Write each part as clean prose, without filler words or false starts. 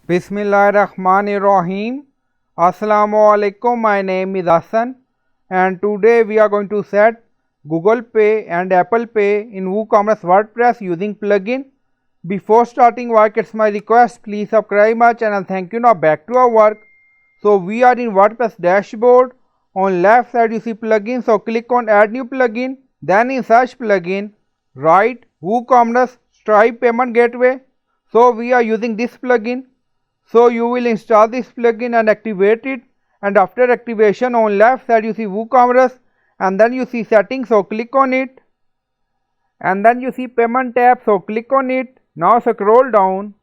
Bismillahirrahmanirrahim. Assalamu alaikum. My name is Hassan and today we are going to set Google Pay and Apple Pay in WooCommerce WordPress using plugin. Before starting work, it's my request, please subscribe my channel. Thank you. Now back to our work. So we are in WordPress dashboard. On left side you see plugin. So click on add new plugin. Then in search plugin, write WooCommerce Stripe payment gateway. So we are using this plugin. So you will install this plugin and activate it, and after activation on left side you see WooCommerce and then you see settings, so click on it, and then you see payment tab, so click on it. Now scroll down,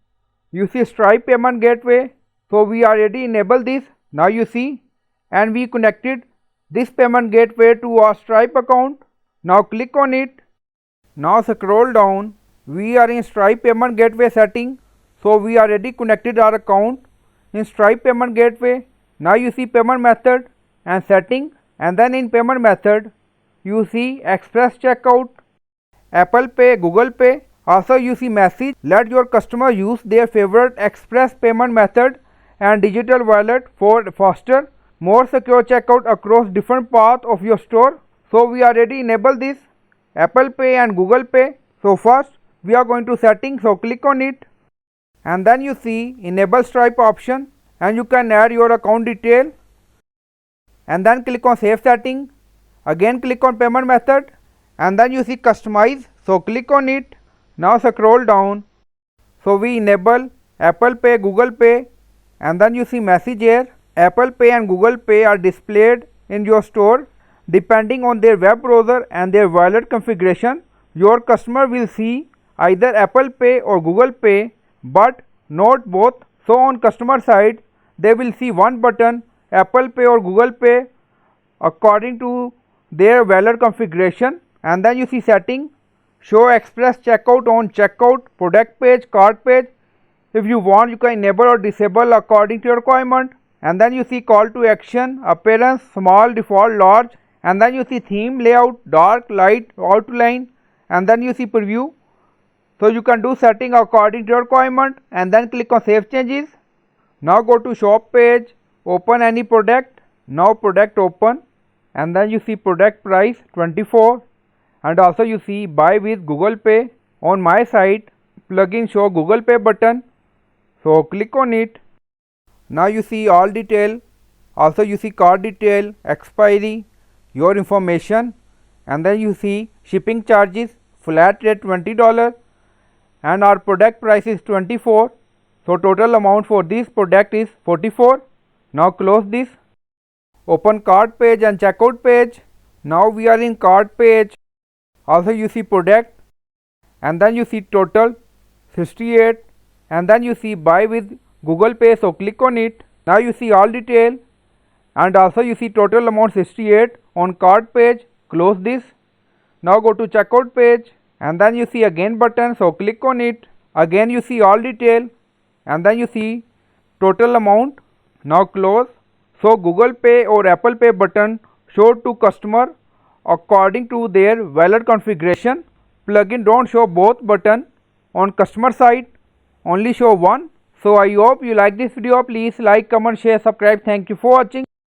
you see Stripe payment gateway, so we already enabled this. Now you see, and we connected this payment gateway to our Stripe account. Now click on it. Now scroll down, we are in Stripe payment gateway setting. So we already connected our account in Stripe payment gateway. Now you see payment method and setting, and then in payment method you see express checkout, Apple Pay, Google Pay. Also you see message, let your customer use their favorite express payment method and digital wallet for faster, more secure checkout across different parts of your store. So we already enabled this Apple Pay and Google Pay. So first we are going to settings, so click on it. And then you see enable Stripe option, and you can add your account detail, and then click on save setting. Again click on payment method, and then you see customize, so click on it. Now scroll down, so we enable Apple Pay, Google Pay, and then you see message here. Apple Pay and Google Pay are displayed in your store depending on their web browser and their wallet configuration. Your customer will see either Apple Pay or Google Pay, but not both. So on customer side they will see one button, Apple Pay or Google Pay, according to their wallet configuration. And then you see setting, show express checkout on checkout, product page, cart page. If you want, you can enable or disable according to your requirement. And then you see call to action, appearance, small, default, large. And then you see theme, layout, dark, light, outline. And then you see preview. So you can do setting according to your requirement, and then click on save changes. Now go to shop page, open any product. Now product open, and then you see product price 24, and also you see buy with Google Pay. On my site plugin show Google Pay button, so click on it. Now you see all detail, also you see card detail, expiry, your information, and then you see shipping charges, flat rate $20, and our product price is 24. So total amount for this product is 44. Now close this. Open cart page and checkout page. Now we are in cart page. Also you see product, and then you see total 68, and then you see buy with Google Pay, so click on it. Now you see all detail, and also you see total amount 68 on cart page. Close this. Now go to checkout page, and then you see again button, so click on it. Again you see all detail, and then you see total amount. Now close. So Google Pay or Apple Pay button show to customer according to their wallet configuration. Plugin don't show both button. On customer side only show one. So I hope you like this video. Please like, comment, share, subscribe. Thank you for watching.